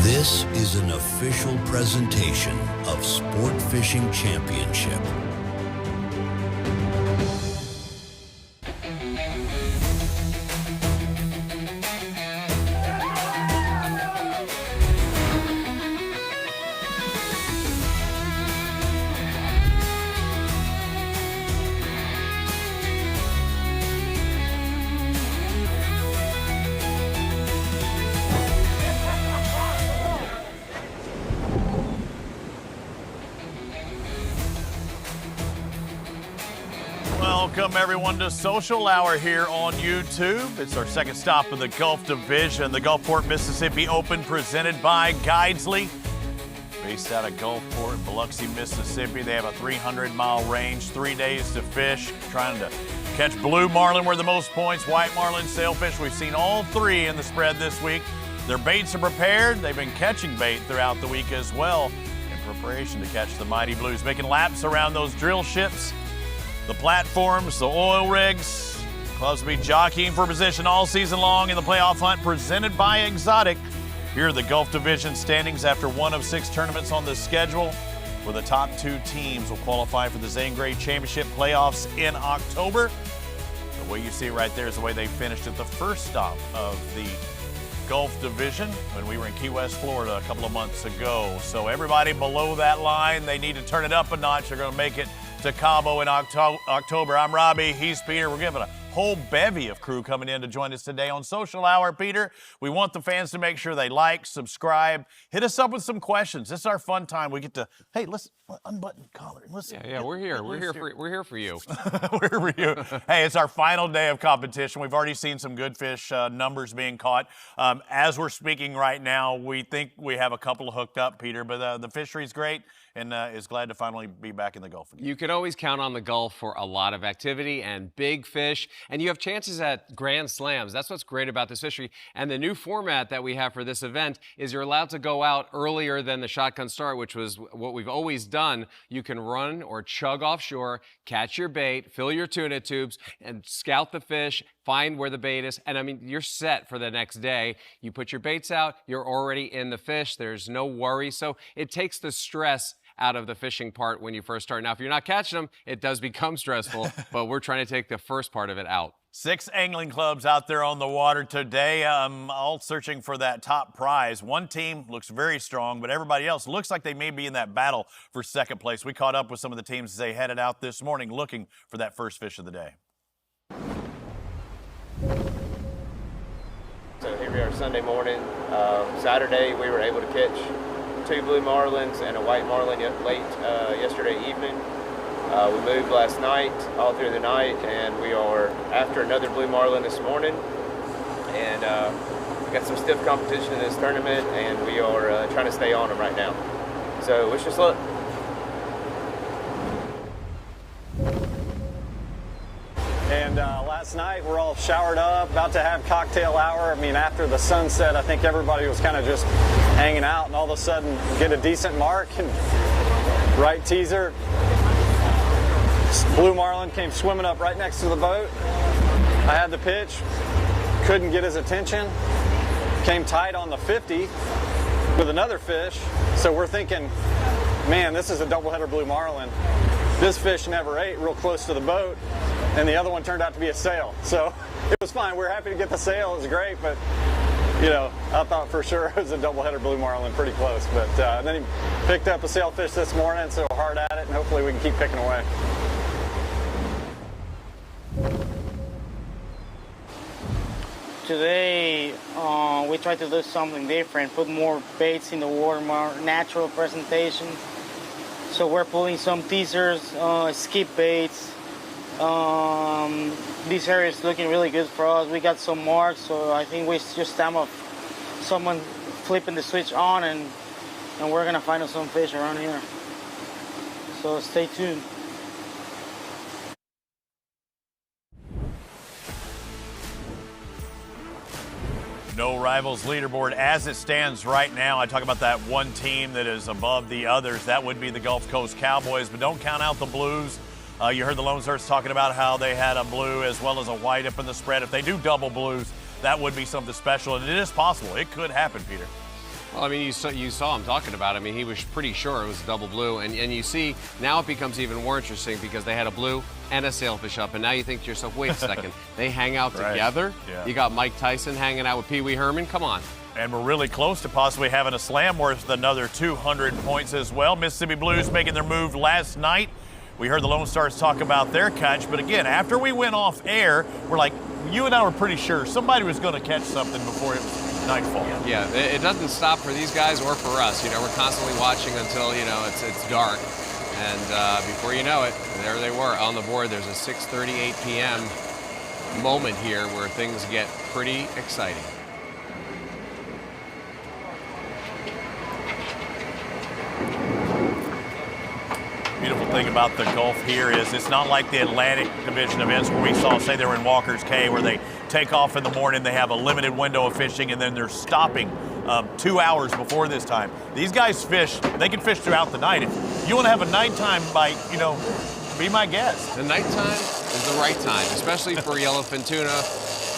This is an official presentation of Sport Fishing Championship. Welcome everyone to Social Hour here on YouTube. It's our second stop of the Gulf Division, the Gulfport, Mississippi Open presented by Guidesley. Based out of Gulfport, Biloxi, Mississippi. They have a 300-mile range, 3 days to fish, trying to catch blue marlin where the most points, white marlin, sailfish. We've seen all three in the spread this week. Their baits are prepared. They've been catching bait throughout the week as well in preparation to catch the mighty blues, making laps around those drill ships, the platforms, the oil rigs. Clubs will be jockeying for position all season long in the playoff hunt presented by Exotic. Here are the Gulf Division standings after one of 6 tournaments on the schedule, where the top 2 teams will qualify for the Zane Grey Championship playoffs in October. The way you see it right there is the way they finished at the first stop of the Gulf Division when we were in Key West, Florida a couple of months ago. So everybody below that line, they need to turn it up a notch. They're going to make it to Cabo in October. I'm Robbie, he's Peter. We're giving a whole bevy of crew coming in to join us today on Social Hour. Peter, we want the fans to make sure they like, subscribe, hit us up with some questions. This is our fun time. We get to, hey, listen, unbutton collar. Listen. Yeah, we're here. We're here for you. We're here for you. Hey, it's our final day of competition. We've already seen some good fish numbers being caught. As we're speaking right now, we think we have a couple hooked up, Peter, but the fishery's great and is glad to finally be back in the Gulf again. You can always count on the Gulf for a lot of activity and big fish, and you have chances at Grand Slams. That's what's great about this fishery. And the new format that we have for this event is you're allowed to go out earlier than the shotgun start, which was what we've always done. You can run or chug offshore, catch your bait, fill your tuna tubes, and scout the fish, find where the bait is, and I mean, you're set for the next day. You put your baits out, you're already in the fish. There's no worry. So it takes the stress out of the fishing part when you first start. Now, if you're not catching them, it does become stressful, but we're trying to take the first part of it out. 6 angling clubs out there on the water today, all searching for that top prize. One team looks very strong, but everybody else looks like they may be in that battle for second place. We caught up with some of the teams as they headed out this morning looking for that first fish of the day. So here we are Sunday morning. Saturday we were able to catch 2 blue marlins and a white marlin late yesterday evening. We moved last night, all through the night, and we are after another blue marlin this morning. And we got some stiff competition in this tournament, and we are trying to stay on them right now. So wish us luck. And last night we're all showered up, about to have cocktail hour. I mean, after the sunset, I think everybody was kind of just hanging out, and all of a sudden get a decent mark and right teaser. Blue marlin came swimming up right next to the boat. I had the pitch, couldn't get his attention. Came tight on the 50 with another fish. So we're thinking, man, this is a doubleheader blue marlin. This fish never ate real close to the boat, and the other one turned out to be a sail. So it was fine. We were happy to get the sail. It was great, but you know, I thought for sure it was a doubleheader blue marlin, pretty close. But then he picked up a sailfish this morning, so hard at it, and hopefully we can keep picking away. Today, we tried to do something different, put more baits in the water, more natural presentation. So we're pulling some teasers, skip baits. This area is looking really good for us. We got some marks, so I think it's just time of someone flipping the switch on, and we're gonna find us some fish around here. So stay tuned. No Rivals leaderboard as it stands right now. I talk about that one team that is above the others. That would be the Gulf Coast Cowboys, but don't count out the Blues. You heard the Lone Stars talking about how they had a blue as well as a white up in the spread. If they do double blues, that would be something special, and it is possible. It could happen, Peter. Well, I mean, you saw him talking about it. I mean, he was pretty sure it was double blue. And you see, now it becomes even more interesting because they had a blue and a sailfish up. And now you think to yourself, wait a second, they hang out together? Yeah. You got Mike Tyson hanging out with Pee Wee Herman? Come on. And we're really close to possibly having a slam worth another 200 points as well. Mississippi Blues making their move last night. We heard the Lone Stars talk about their catch, but again, after we went off air, we're like, you and I were pretty sure somebody was going to catch something before it was nightfall. Yeah, it doesn't stop for these guys or for us. You know, we're constantly watching until, you know, it's dark. And before you know it, there they were on the board. There's a 6:38 p.m. moment here where things get pretty exciting. Beautiful thing about the Gulf here is it's not like the Atlantic Division events where we saw, say they were in Walker's Cay, where they take off in the morning, they have a limited window of fishing, and then they're stopping 2 hours before this time. These guys fish, they can fish throughout the night. If you want to have a nighttime bite, you know, be my guest. The nighttime is the right time, especially for yellowfin tuna.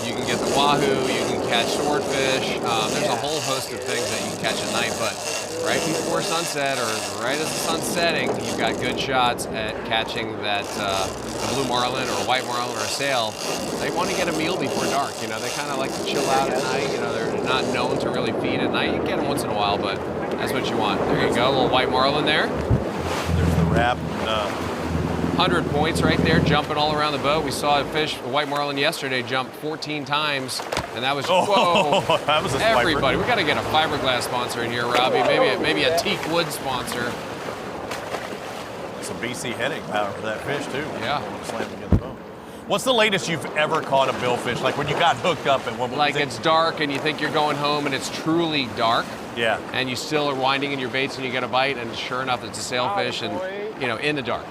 You can get the wahoo, you can catch swordfish. There's a whole host of things that you can catch at night, but right before sunset or right as the sun's setting, you've got good shots at catching that a blue marlin or a white marlin or a sail. They want to get a meal before dark. You know, they kind of like to chill out at night. You know, they're not known to really feed at night. You can get them once in a while, but that's what you want. There you go, a little white marlin there. There's the wrap. 100 points right there, jumping all around the boat. We saw a fish, a white marlin yesterday, jump 14 times, and that was, whoa, that was a everybody. We got to get a fiberglass sponsor in here, Robbie. Maybe a teak wood sponsor. Some BC heading power for that fish, too. Yeah. Slam against the boat. What's the latest you've ever caught a billfish? Like when you got hooked up and what like it's dark and you think you're going home and it's truly dark. Yeah. And you still are winding in your baits and you get a bite, and sure enough, it's a sailfish, and you know, in the dark.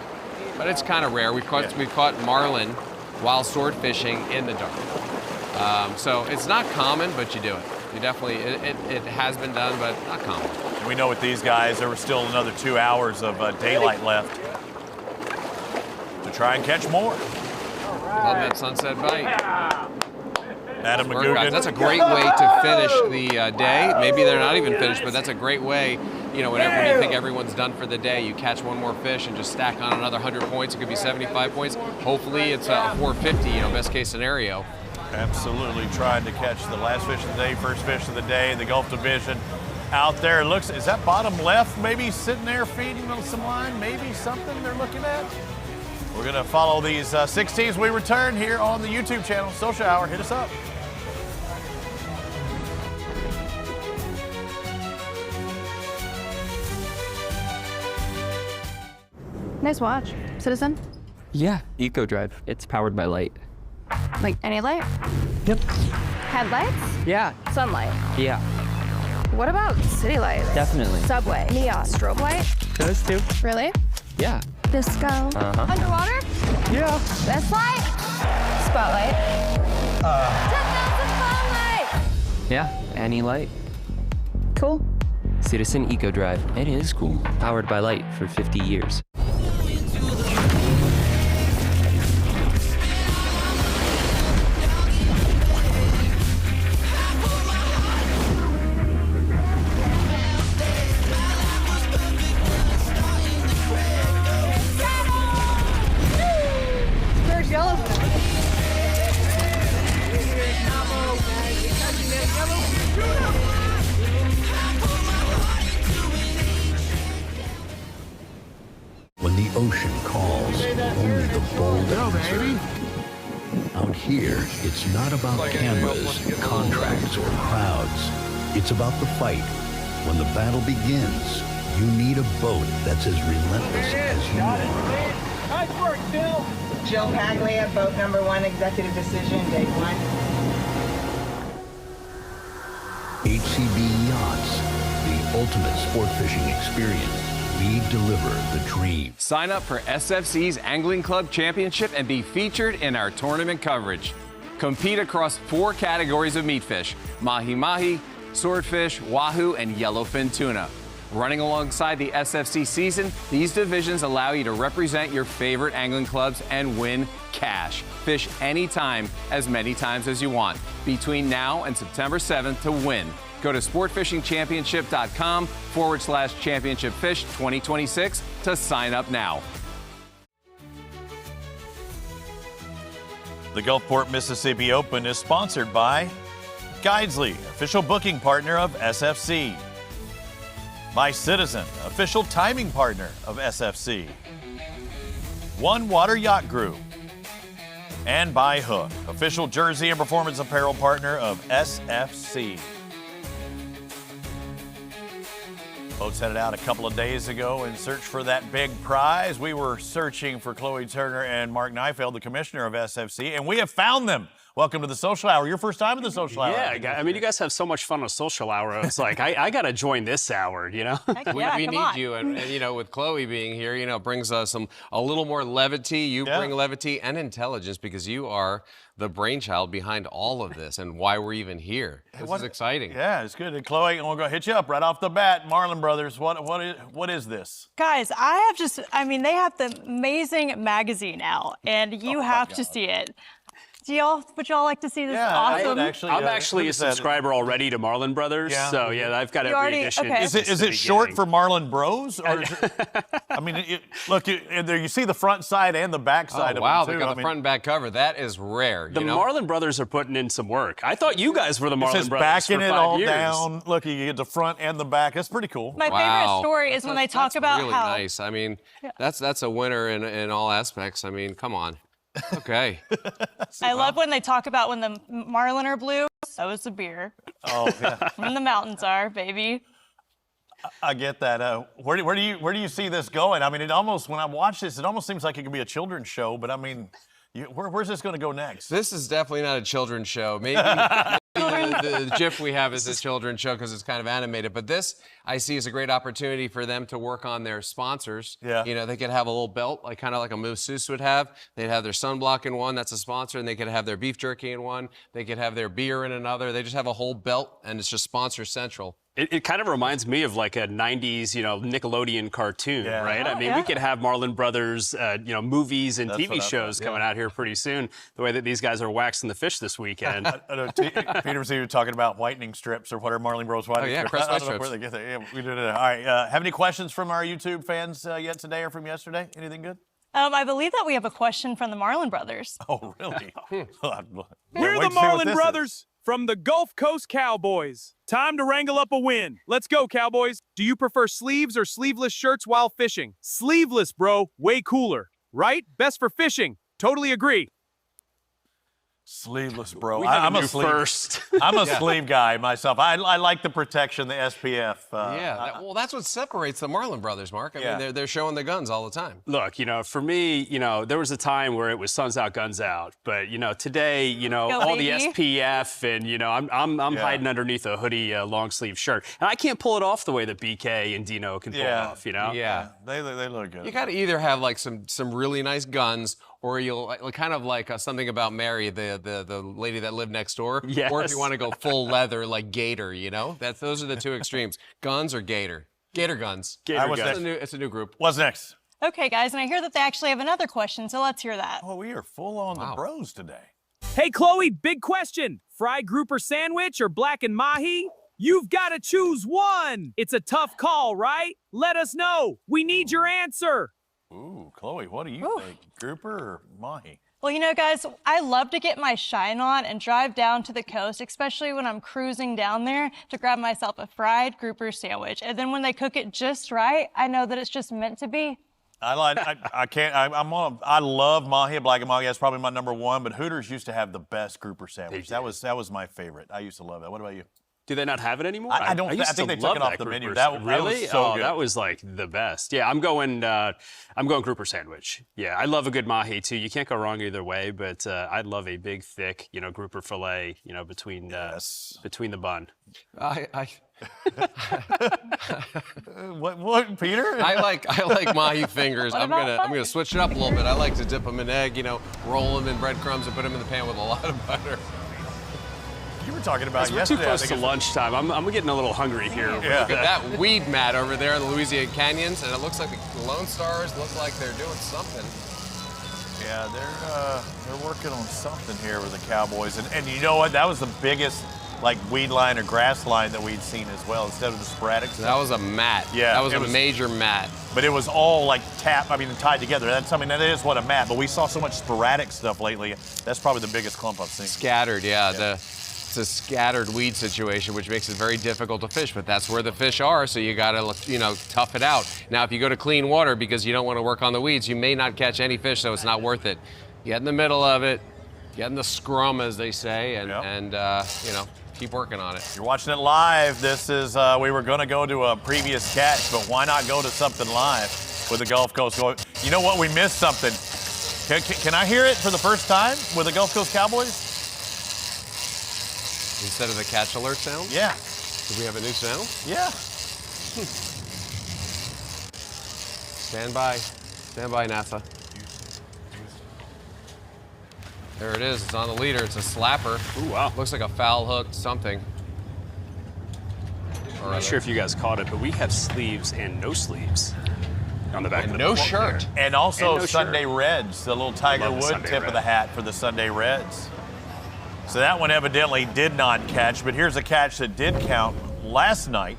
But it's kind of rare. We've caught marlin while sword fishing in the dark. So it's not common, but you do it. You definitely, it has been done, but not common. We know with these guys, there was still another 2 hours of daylight left to try and catch more. Love that sunset bite. Adam Guys, McGugan. that's a great way to finish the day. Maybe they're not even finished, but that's a great way. You know, when you think everyone's done for the day, you catch one more fish and just stack on another 100 points. It could be 75 points. Hopefully it's a 450, you know, best case scenario. Absolutely trying to catch the last fish of the day, first fish of the day, the Gulf Division out there. Looks, is that bottom left maybe sitting there feeding on some line? Maybe something they're looking at? We're going to follow these 6 teams. We return here on the YouTube channel, Social Hour. Hit us up. Nice watch. Citizen? Yeah, Eco Drive. It's powered by light. Like any light? Yep. Headlights? Yeah. Sunlight? Yeah. What about city lights? Definitely. Subway? Neon? Strobe light? Those two. Really? Yeah. Disco? Underwater? Yeah. Best light? Spotlight? 10,000 spotlight! Yeah, any light. Cool. Citizen Eco Drive. It is cool. Powered by light for 50 years. There's yellowfin. When the ocean calls, only the bold answer. Out here, it's not about cameras, contracts, or crowds. It's about the fight. When the battle begins, you need a boat that's as relentless as you are. Nice work, Bill. Jill Paglia, boat number 1, executive decision, day 1. HCB Yachts, the ultimate sport fishing experience. We deliver the dream. Sign up for SFC's Angling Club Championship and be featured in our tournament coverage. Compete across 4 categories of meat fish: mahi-mahi, swordfish, wahoo, and yellowfin tuna. Running alongside the SFC season, these divisions allow you to represent your favorite angling clubs and win cash. Fish anytime, as many times as you want, between now and September 7th to win. Go to sportfishingchampionship.com/championshipfish 2026 to sign up now. The Gulfport, Mississippi Open is sponsored by Guidesley, official booking partner of SFC. By Citizen, official timing partner of SFC. One Water Yacht Group. And by Hook, official jersey and performance apparel partner of SFC. Boats headed out a couple of days ago in search for that big prize. We were searching for Chloe Turner and Mark Neifeld, the commissioner of SFC, and we have found them. Welcome to the Social Hour. Your first time at the Social Hour. Yeah, I mean, you guys have so much fun on Social Hour. It's like, I got to join this hour, you know? We need you. And, you know, with Chloe being here, you know, brings us a little more levity. You bring levity and intelligence because you are the brainchild behind all of this and why we're even here. This is exciting. Yeah, it's good. And Chloe, I'm going to hit you up right off the bat. Marlon Brothers, what is this? Guys, they have the amazing magazine out, and you have to see it. Would y'all like to see this awesome? I'm actually a subscriber already to Marlon Brothers, so yeah, I've got every edition. Okay. Is it short for Marlon Bros? Or is it, I mean, look, there you see the front side and the back side of wow, them, too. they got the front and back cover. That is rare. The Marlon Brothers are putting in some work. I thought you guys were the Marlon Brothers backing for it 5 all years. down. Look, you get the front and the back. That's pretty cool. My favorite story is when they talk about really how nice. I mean, that's a winner in all aspects. I mean, come on. Okay. I love when they talk about when the marlin are blue, so is the beer. Oh, yeah. When the mountains are, baby. I get that. Where do you see this going? I mean, it almost, when I watch this, it almost seems like it could be a children's show, but I mean, where's this going to go next? This is definitely not a children's show. Maybe the GIF we have is a children's show because it's kind of animated. But this, I see, is a great opportunity for them to work on their sponsors. Yeah. You know, they could have a little belt, kind of like a masseuse would have. They'd have their sunblock in one, that's a sponsor, and they could have their beef jerky in one. They could have their beer in another. They just have a whole belt, and it's just sponsor central. It kind of reminds me of like a 90s, Nickelodeon cartoon, right? I mean, we could have Marlon Brothers, movies and TV shows coming out here pretty soon, the way that these guys are waxing the fish this weekend. I know Peter was even talking about whitening strips or whatever, Marlon Bros. Whitening strips. Crest I white don't know strips. where they get that. Yeah, we did it. All right, have any questions from our YouTube fans yet today or from yesterday? Anything good? I believe that we have a question from the Marlon Brothers. Oh, really? We're the Marlon Brothers from the Gulf Coast Cowboys. Time to wrangle up a win. Let's go, Cowboys. Do you prefer sleeves or sleeveless shirts while fishing? Sleeveless, bro. Way cooler. Right? Best for fishing. Totally agree. Sleeveless, bro. I'm a sleeve. First. I'm a sleeve guy myself. I like the protection, the SPF. Well, that's what separates the Marlon Brothers, Mark. I mean, they're showing the guns all the time. Look, for me, there was a time where it was suns out, guns out. But, today, all the SPF and, I'm hiding underneath a hoodie long sleeve shirt. And I can't pull it off the way that BK and Dino can pull it off, Yeah. They look good. You got to either have some really nice guns, or you'll kind of like something about Mary, the lady that lived next door. Yes. Or if you want to go full leather like Gator, those are the two extremes. Guns or Gator. Gator guns. It's a new group. What's next? Okay, guys, and I hear that they actually have another question, so let's hear that. Oh, we are full on the bros today. Hey, Chloe, big question. Fried grouper sandwich or black and mahi? You've got to choose one. It's a tough call, right? Let us know. We need your answer. Ooh, Chloe, what do you think? Grouper or mahi? Well, guys, I love to get my shine on and drive down to the coast, especially when I'm cruising down there, to grab myself a fried grouper sandwich. And then when they cook it just right, I know that it's just meant to be. I love mahi, black and mahi. That's probably my number one. But Hooters used to have the best grouper sandwich. That was my favorite. I used to love that. What about you? Do they not have it anymore? I think they took it off the menu. That really? was so good. That was like the best. Yeah, I'm going grouper sandwich. Yeah, I love a good mahi too. You can't go wrong either way. But I love a big, thick, grouper fillet, between the bun. What, Peter? I like mahi fingers. I'm gonna switch it up a little bit. I like to dip them in egg, roll them in breadcrumbs and put them in the pan with a lot of butter. You were talking about yesterday. We're too close to lunchtime. I'm getting a little hungry here. Yeah. Look at that weed mat over there in the Louisiana canyons, and it looks like the Lone Stars look like they're doing something. Yeah, they're working on something here with the Cowboys, and you know what? That was the biggest like weed line or grass line that we'd seen as well instead of the sporadic stuff. That was a mat. Yeah, that was a major mat. But it was all like tied together. That is what a mat. But we saw so much sporadic stuff lately. That's probably the biggest clump I've seen. Scattered, yeah. It's a scattered weed situation, which makes it very difficult to fish. But that's where the fish are, so you gotta, tough it out. Now, if you go to clean water because you don't want to work on the weeds, you may not catch any fish, so it's not worth it. Get in the middle of it, get in the scrum, as they say, and keep working on it. You're watching it live. This is, we were going to go to a previous catch, but why not go to something live with the Gulf Coast? You know what? We missed something. Can I hear it for the first time with the Gulf Coast Cowboys? Instead of the catch alert sound? Yeah. Do we have a new sound? Yeah. Stand by, NASA. There it is. It's on the leader. It's a slapper. Ooh, wow. Looks like a foul hook, something. I'm not sure if you guys caught it, but we have sleeves and no sleeves on the back of the no boat shirt. there. And also no Sunday shirt. Reds, the little Tiger Love the Wood Sunday tip of Red. the hat for the Sunday Reds. So that one evidently did not catch, but here's a catch that did count last night.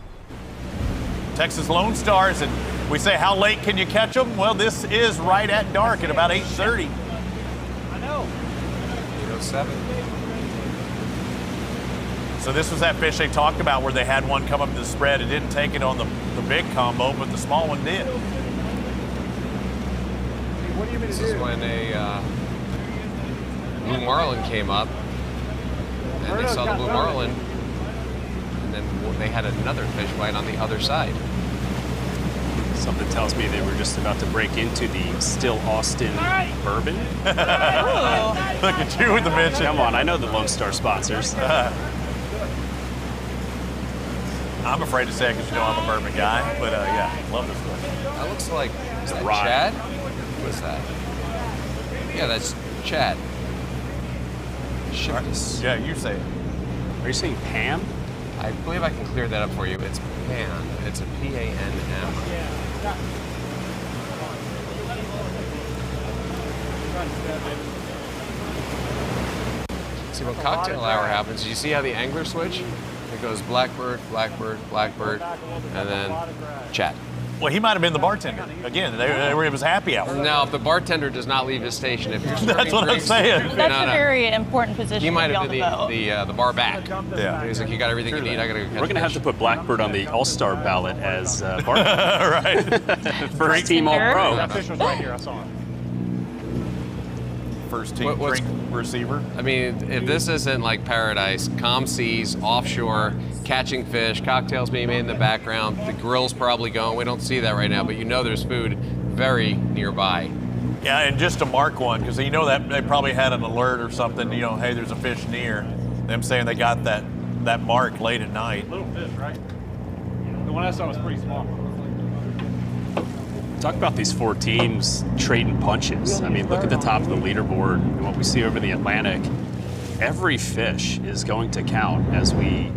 Texas Lone Stars, and we say, how late can you catch them? Well, this is right at dark at about 8:30. I know. 8:07. So this was that fish they talked about where they had one come up to the spread. It didn't take it on the big combo, but the small one did. What do you mean this is when a blue marlin came up, and they saw the blue marlin, and then they had another fish bite on the other side. Something tells me they were just about to break into the Still Austin bourbon. Look at you with the mention. Come on, I know the Lone Star sponsors. I'm afraid to say it because I'm a bourbon guy, but yeah, love this one. That looks like, is that Rye. Chad? What is that? Yeah, that's Chad. Ship this. Yeah, you say it. Are you saying Pam? I believe I can clear that up for you. It's Pan. It's a P-A-N-M. See, when cocktail hour happens, you see how the angler switch? It goes blackbird, blackbird, blackbird, and then Chad. Well, he might have been the bartender. Again, it was happy hour. No, if the bartender does not leave his station, if you're serving That's what drinks, I'm saying. That's a very important position. He might to have be on been the bar back. Yeah. He's like, you got everything you need. I gotta go catch We're going to have to put Blackbird on the All-Star ballot as bartender. Right. First team All-Pro. That fish was right here. I saw it. First team drink receiver. I mean, if this isn't like paradise, calm seas, offshore, catching fish, cocktails being made in the background, the grill's probably going. We don't see that right now, but you know there's food very nearby. Yeah, and just to mark one, because you know that they probably had an alert or something, hey, there's a fish near. Them saying they got that mark late at night. Little fish, right? The one I saw was pretty small. Talk about these four teams trading punches. I mean, look at the top of the leaderboard and what we see over the Atlantic. Every fish is going to count as we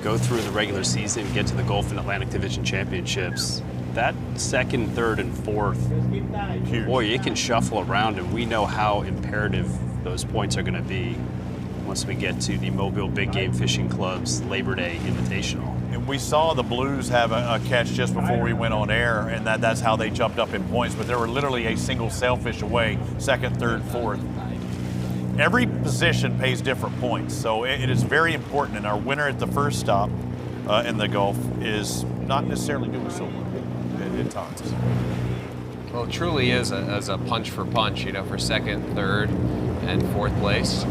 go through the regular season, get to the Gulf and Atlantic Division Championships. That second, third, and fourth, boy, it can shuffle around, and we know how imperative those points are going to be once we get to the Mobile Big Game Fishing Club's Labor Day Invitational. And we saw the Blues have a catch just before we went on air, and that's how they jumped up in points. But they were literally a single sailfish away, second, third, fourth. Every position pays different points, so it is very important. And our winner at the first stop in the Gulf is not necessarily doing so well at times. Well, it truly is a punch for punch, for second, third, and fourth place.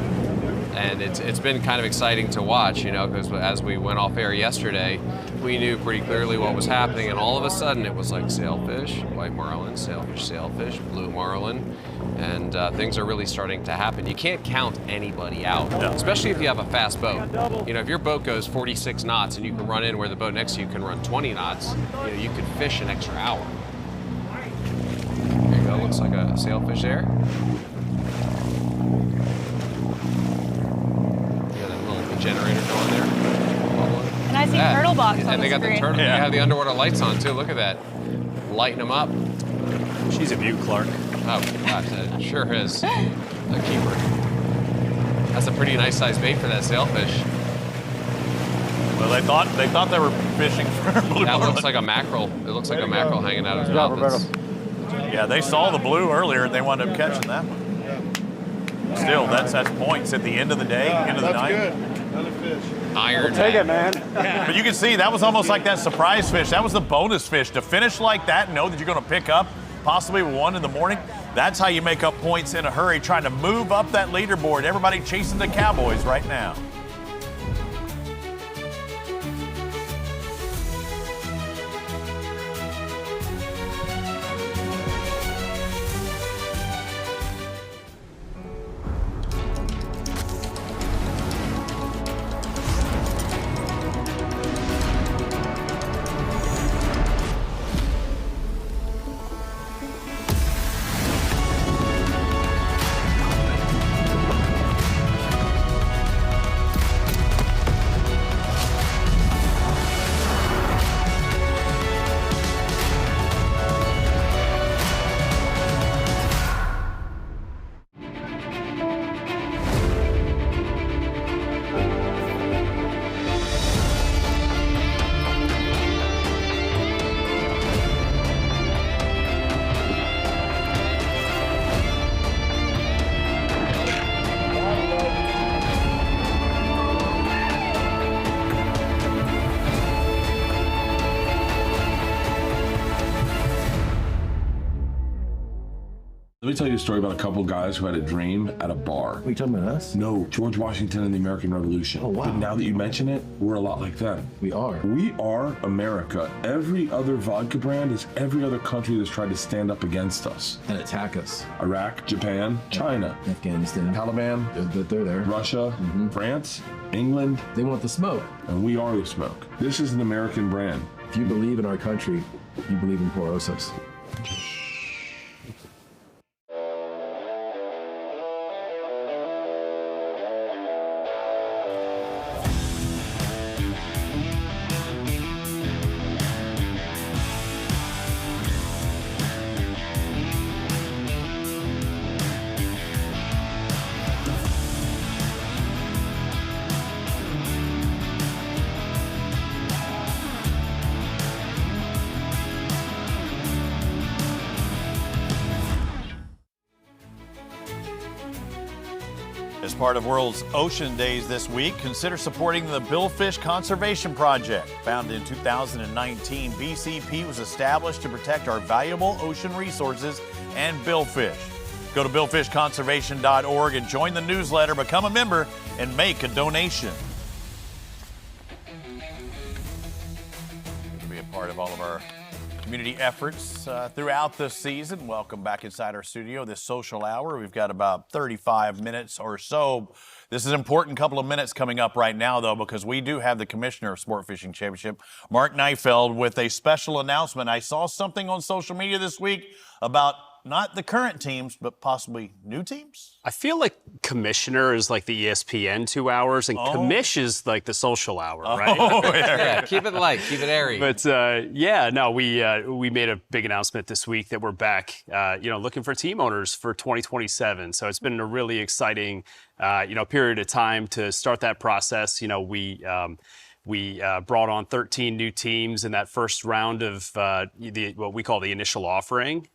And it's been kind of exciting to watch, because as we went off air yesterday, we knew pretty clearly what was happening, and all of a sudden it was like sailfish, white marlin, sailfish, sailfish, blue marlin, and things are really starting to happen. You can't count anybody out, especially if you have a fast boat. If your boat goes 46 knots and you can run in where the boat next to you can run 20 knots, you could fish an extra hour. There you go, looks like a sailfish there. Generator going there. And I see turtle box on and they the got screen. the turtle. They have the underwater lights on too. Look at that, lighting them up. She's a beaut, Clark. Oh gosh, that sure is a keeper. That's a pretty nice size bait for that sailfish. Well, they thought they were fishing for blue That marlin. looks like a mackerel. It looks like a mackerel hanging out of his mouth. Yeah, they saw the blue earlier and they wound up catching that one. Still, that's points at the end of the day, end of the night. That's good. Another fish. Iron. Take it, man. But you can see that was almost like that surprise fish. That was the bonus fish. To finish like that and know that you're going to pick up possibly one in the morning, that's how you make up points in a hurry, trying to move up that leaderboard. Everybody chasing the Cowboys right now. Let me tell you a story about a couple guys who had a dream at a bar. Are you talking about us? No, George Washington and the American Revolution. Oh, wow. But now that you mention it, we're a lot like them. We are. We are America. Every other vodka brand is every other country that's tried to stand up against us. And attack us. Iraq, Japan, China, Afghanistan, Taliban, they're there. Russia, France, England. They want the smoke. And we are the smoke. This is an American brand. If you believe in our country, you believe in Porosos. As part of World's Ocean Days this week, consider supporting the Billfish Conservation Project. Founded in 2019, BCP was established to protect our valuable ocean resources and billfish. Go to billfishconservation.org and join the newsletter, become a member, and make a donation. To be a part of all of our community efforts throughout the season. Welcome back inside our studio, this social hour. We've got about 35 minutes or so. This is an important couple of minutes coming up right now, though, because we do have the Commissioner of Sport Fishing Championship, Mark Neifeld, with a special announcement. I saw something on social media this week about not the current teams, but possibly new teams? I feel like Commissioner is like the ESPN 2 hours, and Commish is like the social hour, right? Yeah, keep it light, keep it airy. But we made a big announcement this week that we're back, looking for team owners for 2027. So it's been a really exciting, period of time to start that process. We brought on 13 new teams in that first round of what we call the initial offering.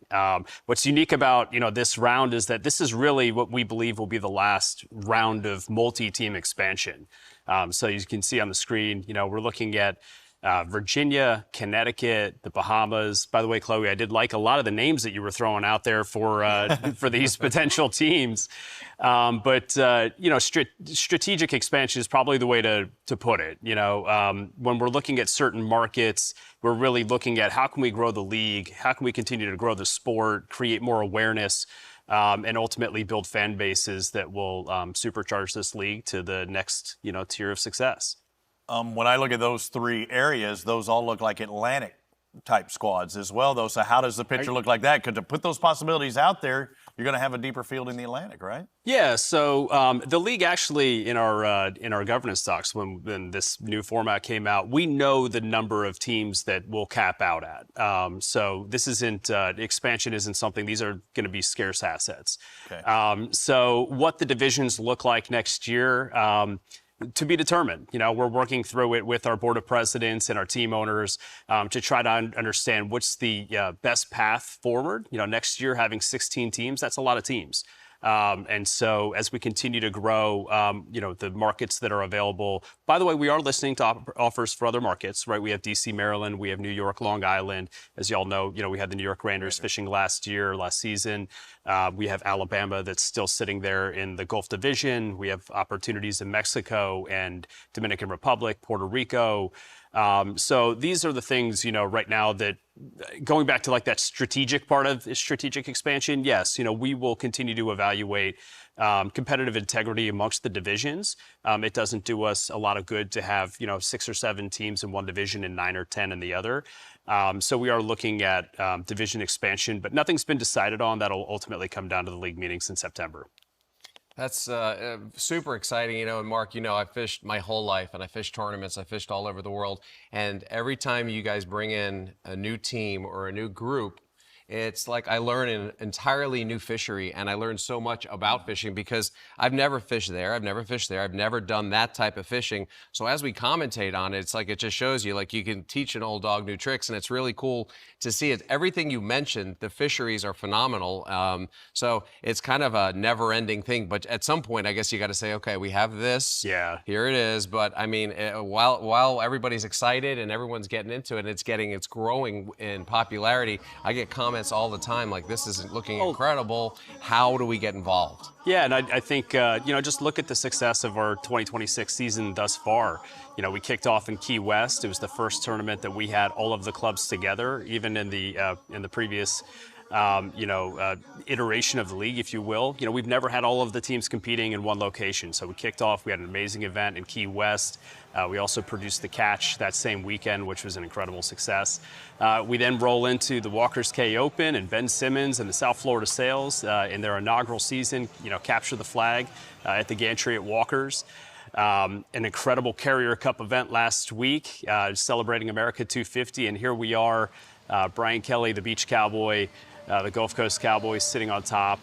What's unique about this round is that this is really what we believe will be the last round of multi-team expansion. So you can see on the screen, we're looking at Virginia, Connecticut, the Bahamas. By the way, Chloe, I did like a lot of the names that you were throwing out there for these potential teams. Strategic expansion is probably the way to put it. When we're looking at certain markets, we're really looking at how can we grow the league, how can we continue to grow the sport, create more awareness, and ultimately build fan bases that will supercharge this league to the next tier of success. When I look at those three areas, those all look like Atlantic type squads as well, though. So how does the picture look like that? Because to put those possibilities out there, you're going to have a deeper field in the Atlantic, right? Yeah. So the league actually, in our governance docs, when this new format came out, we know the number of teams that we'll cap out at. So this isn't expansion isn't something. These are going to be scarce assets. Okay. So what the divisions look like next year. to be determined. You know, we're working through it with our board of presidents and our team owners to try to understand what's the best path forward. You know, next year having 16 teams, that's a lot of teams. And so as we continue to grow, you know, the markets that are available, by the way, we are listening to offers for other markets, right? We have DC, Maryland, we have New York, Long Island. As y'all know, you know, we had the New York Rangers fishing last season. We have Alabama that's still sitting there in the Gulf Division. We have opportunities in Mexico and Dominican Republic, Puerto Rico. So these are the things, you know, right now that going back to like that strategic part of strategic expansion, yes, you know, we will continue to evaluate competitive integrity amongst the divisions. It doesn't do us a lot of good to have, you know, 6 or 7 teams in one division and 9 or 10 in the other. So we are looking at division expansion, but nothing's been decided on. That'll ultimately come down to the league meetings in September. That's super exciting, you know, and Mark, you know, I fished my whole life and I fished tournaments, I fished all over the world. And every time you guys bring in a new team or a new group, it's like I learn an entirely new fishery, and I learn so much about fishing because I've never fished there. I've never fished there. I've never done that type of fishing. So as we commentate on it, it's like it just shows you like you can teach an old dog new tricks, and it's really cool to see it. Everything you mentioned, the fisheries are phenomenal. So it's kind of a never-ending thing. But at some point, I guess you got to say, okay, we have this. Yeah. Here it is. But I mean, while everybody's excited and everyone's getting into it, and it's growing in popularity, I get comments all the time like, this is looking incredible. How do we get involved? Yeah, and I think, you know, just look at the success of our 2026 season thus far. You know, we kicked off in Key West. It was the first tournament that we had all of the clubs together, even in the previous iteration of the league, if you will. You know, we've never had all of the teams competing in one location. So we kicked off, we had an amazing event in Key West. We also produced the Catch that same weekend, which was an incredible success. We then roll into the Walker's Cay Open, and Ben Simmons and the South Florida Sails in their inaugural season, you know, capture the flag at the gantry at Walker's. An incredible Carrier Cup event last week, celebrating America 250, and here we are, Brian Kelly, the Beach Cowboy, the Gulf Coast Cowboys sitting on top.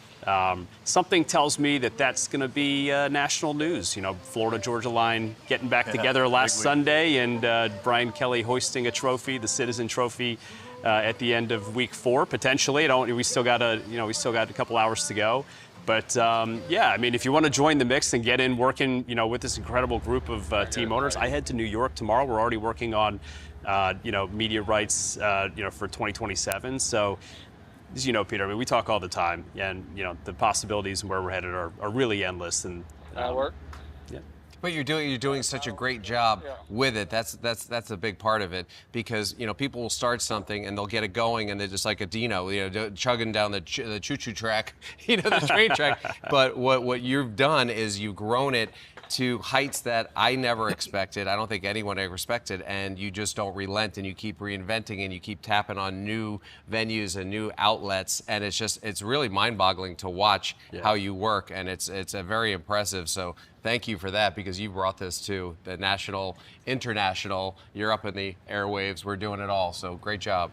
Something tells me that that's going to be national news. You know, Florida-Georgia line getting back together last Sunday, and Brian Kelly hoisting a trophy, the Citizen Trophy, at the end of week 4, potentially. We still got a couple hours to go. But yeah, I mean, if you want to join the mix and get in working, you know, with this incredible group of team owners, I head to New York tomorrow. We're already working on, you know, media rights, you know, for 2027. So, as you know, Peter, I mean, we talk all the time, and you know, the possibilities and where we're headed are really endless. And work. Yeah. But you're doing such a great job with it. That's a big part of it, because you know, people will start something and they'll get it going and they're just like a Dino, you know, chugging down the choo-choo track, you know, the train track. But what you've done is you've grown it to heights that I never expected. I don't think anyone ever expected, and you just don't relent, and you keep reinventing, and you keep tapping on new venues and new outlets, and it's really mind-boggling to watch how you work, and it's a very impressive. So thank you for that, because you brought this to the national, international. You're up in the airwaves. We're doing it all. So great job.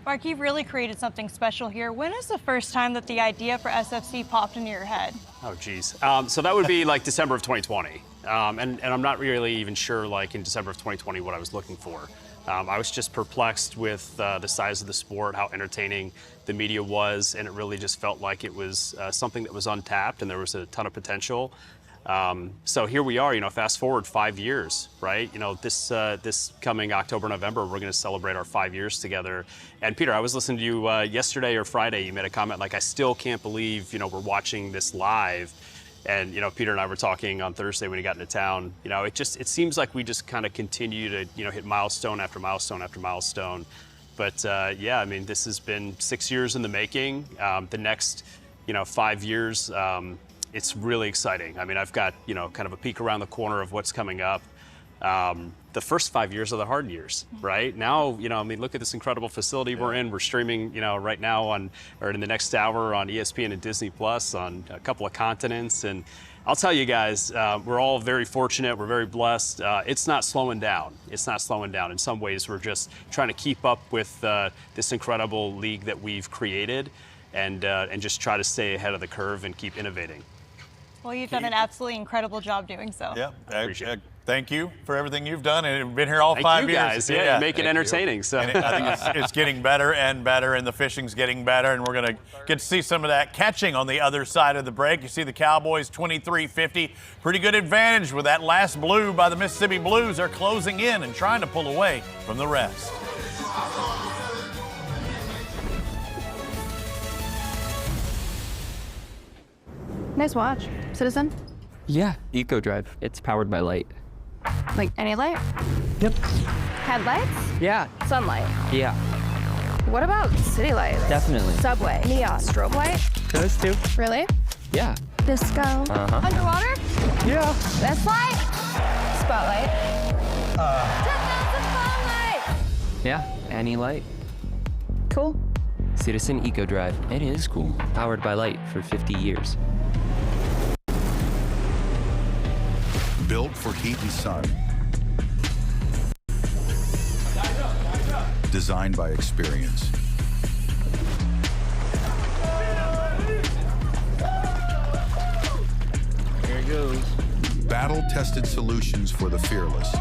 Mark, you've really created something special here. When is the first time that the idea for SFC popped into your head? Oh, geez. So that would be like December of 2020. And I'm not really even sure, like in December of 2020, what I was looking for. I was just perplexed with the size of the sport, how entertaining the media was, and it really just felt like it was something that was untapped, and there was a ton of potential. So here we are, you know, fast forward 5 years, right? You know, this coming October, November, we're going to celebrate our 5 years together. And Peter, I was listening to you yesterday or Friday. You made a comment like, I still can't believe, you know, we're watching this live. And, you know, Peter and I were talking on Thursday when he got into town. You know, it seems like we just kind of continue to, you know, hit milestone after milestone after milestone. But yeah, I mean, this has been 6 years in the making. The next, you know, 5 years, it's really exciting. I mean, I've got, you know, kind of a peek around the corner of what's coming up. The first 5 years are the hard years, right? Now, you know, I mean, look at this incredible facility we're in. We're streaming, you know, right now in the next hour on ESPN and DisneyPlus on a couple of continents. And I'll tell you guys, we're all very fortunate. We're very blessed. It's not slowing down. It's not slowing down. In some ways, we're just trying to keep up with this incredible league that we've created, and just try to stay ahead of the curve and keep innovating. Well, you've done an absolutely incredible job doing so. Yeah, thank you for everything you've done, and you've been here all 5 years. Guys. Yeah, you make it entertaining. So and I think it's getting better and better, and the fishing's getting better, and we're going to get to see some of that catching on the other side of the break. You see the Cowboys 23-50, pretty good advantage with that last blue by the Mississippi Blues. They're closing in and trying to pull away from the rest. Nice watch. Citizen? Yeah, Eco Drive. It's powered by light. Like any light? Yep. Headlights? Yeah. Sunlight? Yeah. What about city lights? Definitely. Subway? Neon? Strobe light? Those two. Really? Yeah. Disco? Underwater? Yeah. This light? Spotlight? 10,000 spotlight! Yeah, any light. Cool. Citizen Eco Drive. It is cool. Powered by light for 50 years. Built for heat and sun. Designed by experience. There it goes. Battle-tested solutions for the fearless.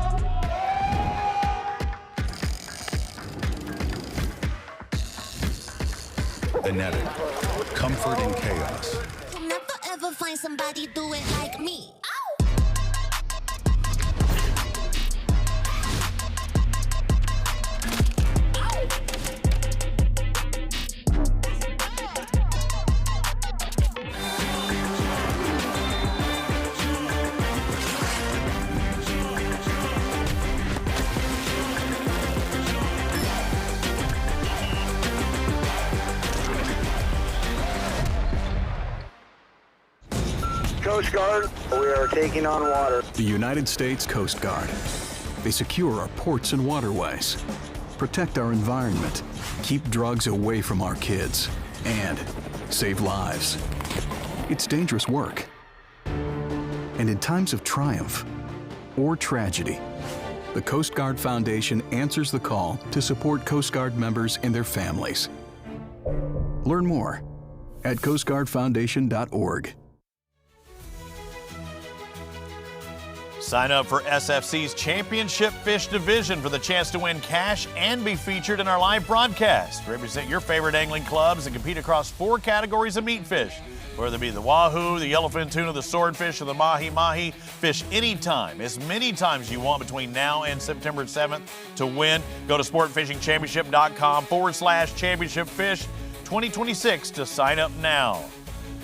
Enetic. Comfort in chaos. You'll never ever find somebody do it like me. Coast Guard, we are taking on water. The United States Coast Guard. They secure our ports and waterways, protect our environment, keep drugs away from our kids, and save lives. It's dangerous work. And in times of triumph or tragedy, the Coast Guard Foundation answers the call to support Coast Guard members and their families. Learn more at coastguardfoundation.org. Sign up for SFC's Championship Fish Division for the chance to win cash and be featured in our live broadcast. Represent your favorite angling clubs and compete across 4 categories of meat fish, whether it be the wahoo, the yellowfin tuna, the swordfish, or the mahi-mahi. Fish anytime, as many times you want between now and September 7th to win. Go to sportfishingchampionship.com/championship fish 2026 to sign up now.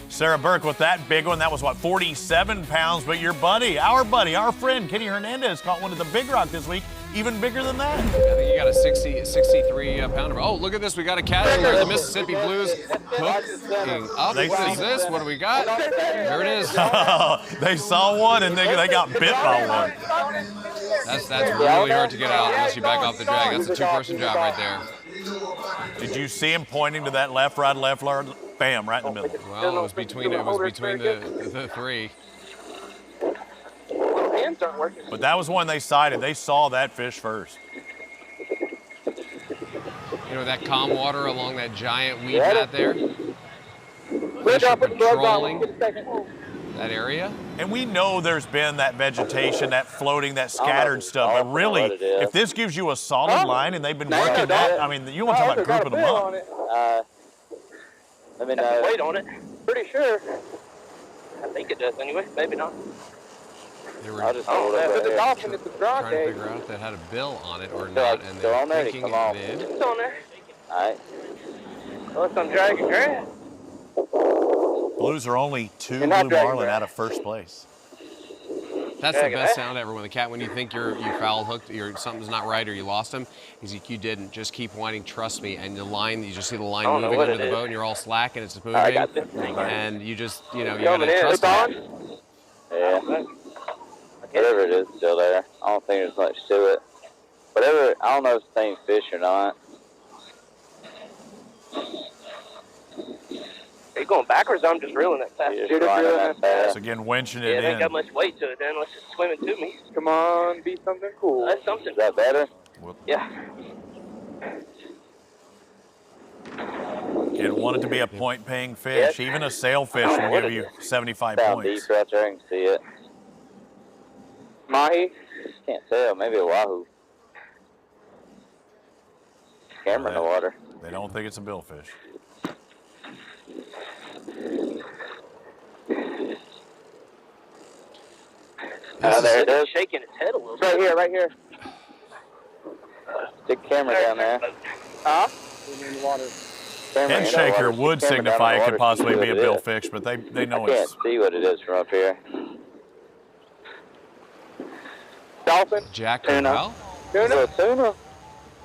Sarah Burke with that big one. That was, 47 pounds? But your buddy, our friend, Kenny Hernandez caught one at the Big Rock this week, even bigger than that. I think you got a 63 pounder. Oh, look at this. We got a catch here. The Mississippi Blues hooking up. What is this? What do we got? There it is. They saw one and they got bit by one. That's really hard to get out unless you back off the drag. That's a 2-person job right there. Did you see him pointing to that left, right, bam, right in the middle? Well, it was between the 3. But that was one they sighted. They saw that fish first. You know, that calm water along that giant weed mat there? Fish are patrolling that area. And we know there's been that vegetation, that floating, that scattered stuff. But really, if this gives you a solid line and they've been working that, I mean, you want to talk about grouping them up. I mean, weight on it. Pretty sure. I think it does anyway. Maybe not. They were But the dolphin is the trying to figure out if they had a bill on it or not, and they're thinking it did. It's on there. All right. Well, it's on dragging grass. Blues are only 2 blue marlin out of first place. That's the best sound ever when you think you foul hooked, something's not right or you lost him. He's like, you didn't. Just keep whining. Trust me. And the line, you just see the line moving under the boat, and you're all slack, and it's moving. And you just, you gotta trust it. Yeah. Whatever it is, still there. I don't think there's much to it. Whatever. I don't know if it's the same fish or not. Are you going backwards? I'm just reeling that fast. So again, winching it in. Ain't got much weight to it then. Let's just swim it to me. Come on, be something cool. That's something. Is that better? Yeah. Again, want it to be a point-paying fish. Even a sailfish will give you 75 Down points. deep right there, you can see it. Mahi? Can't tell. Maybe a wahoo. Camera in the water. They don't think it's a billfish. There it is. Shaking its head a little Right bit. here, right here. Stick camera down there. Huh? In the water. Head shaker would signify it could possibly be a billfish, but they know I can't it's. see what it is from up here. Dolphin? Jack Tuna. Crevalle? Tuna?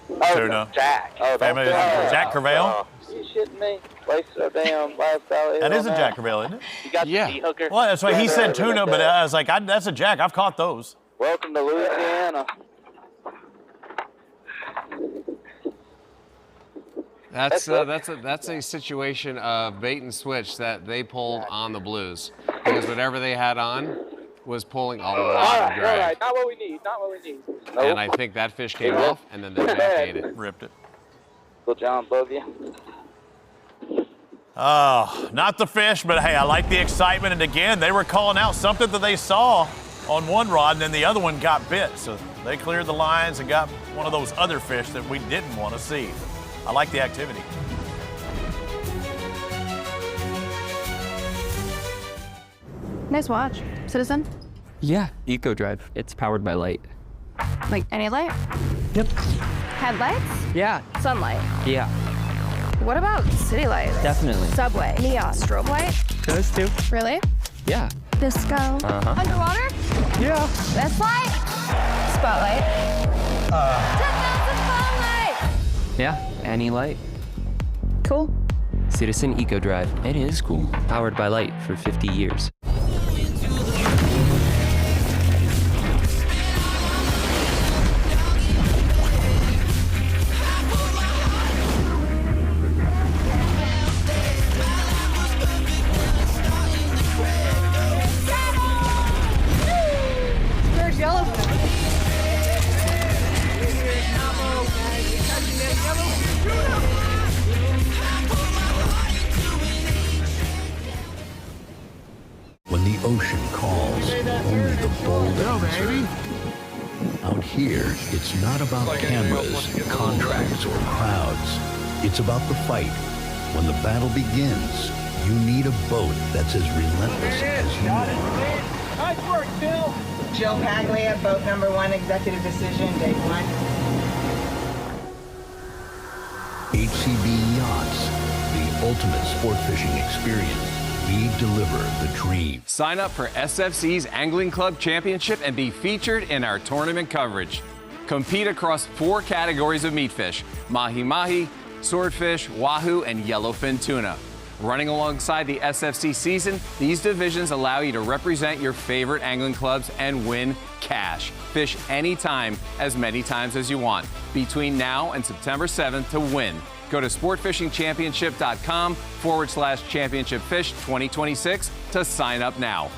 Oh, Tuna. Jack. Oh, Family Jack Crevalle? You shitting me? Wasted our damn last dollar. That is a Jack Crevalle, isn't it? You got the D-hooker? Well, that's why he said tuna, but I was like, that's a Jack. I've caught those. Welcome to Louisiana. That's a situation of bait and switch that they pulled on the Blues because whatever they had on was pulling a lot of drag. All right, not what we need, not what we need. And I think that fish came off, and then the Jack ate it. Ripped it. Little John above you. Oh, not the fish, but hey, I like the excitement. And again, they were calling out something that they saw on one rod, and then the other one got bit. So they cleared the lines and got one of those other fish that we didn't want to see. I like the activity. Nice watch. Citizen? Yeah, Eco Drive. It's powered by light. Like any light? Yep. Headlights? Yeah. Sunlight? Yeah. What about city lights? Definitely. Subway? Neon? Strobe light? Those two. Really? Yeah. Disco? Underwater? Yeah. Best light? Spotlight? 10,000 spotlight! Yeah, any light. Cool. Citizen Eco Drive. It is cool. Powered by light for 50 years. There's yellowfin. When the ocean calls, only the bold answer. Out here, it's not about cameras, contracts, or crowds. It's about the fight. When the battle begins, you need a boat that's as relentless as you are. Nice work, Jill. Jill Paglia, boat number 1, executive decision, day 1. HCB Yachts, the ultimate sport fishing experience. We deliver the dream. Sign up for SFC's Angling Club Championship and be featured in our tournament coverage. Compete across 4 categories of meat fish: mahi-mahi, swordfish, wahoo, and yellowfin tuna. Running alongside the SFC season, these divisions allow you to represent your favorite angling clubs and win cash. Fish anytime, as many times as you want, between now and September 7th to win. Go to sportfishingchampionship.com/championshipfish 2026 to sign up now.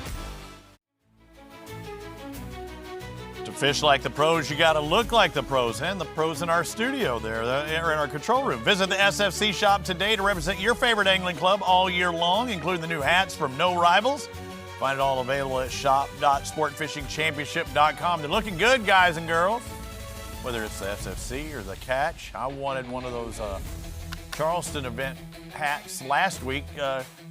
To fish like the pros, you got to look like the pros, and the pros in our studio there, or in our control room. Visit the SFC shop today to represent your favorite angling club all year long, including the new hats from No Rivals. Find it all available at shop.sportfishingchampionship.com. They're looking good, guys and girls. Whether it's the SFC or the Catch. I wanted one of those Charleston event hats last week.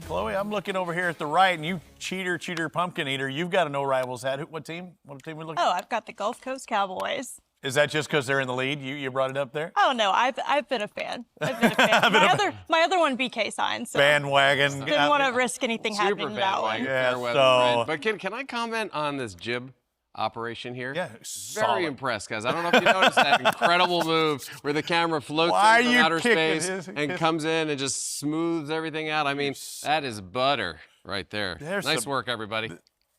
Chloe, I'm looking over here at the right, and you cheater, pumpkin eater, you've got a No Rivals hat. What team we looking at? Oh, I've got the Gulf Coast Cowboys. Is that just because they're in the lead? You brought it up there? Oh, no, I've been a fan. My other one, BK sign. So bandwagon. Didn't want to risk anything happening to that one. Yeah, So, but can I comment on this jib operation here? Yeah, very impressed, guys. I don't know if you noticed that incredible move where the camera floats in from outer space and comes in and just smooths everything out. I mean, that is butter right there. Nice work, everybody.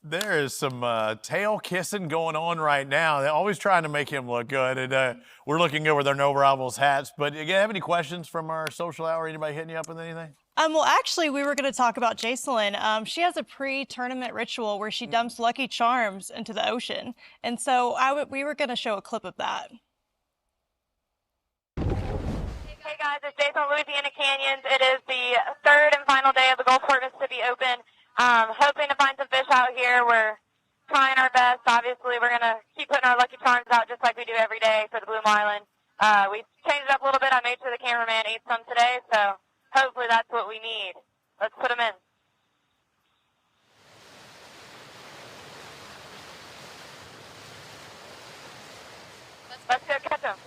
There is some tail kissing going on right now. They're always trying to make him look good. And we're looking over their No Rivals hats. But you have any questions from our social hour? Anybody hitting you up with anything? Well, actually, we were going to talk about Jacelyn. She has a pre-tournament ritual where she dumps Lucky Charms into the ocean. And so we were going to show a clip of that. Hey guys, it's Dave from Louisiana Canyons. It is the third and final day of the Gulfport, Mississippi Open. Hoping to find some fish out here. We're trying our best. Obviously, we're going to keep putting our lucky charms out just like we do every day for the Blue Marlin. We changed it up a little bit. I made sure the cameraman ate some today, so hopefully that's what we need. Let's put them in. Let's go catch them.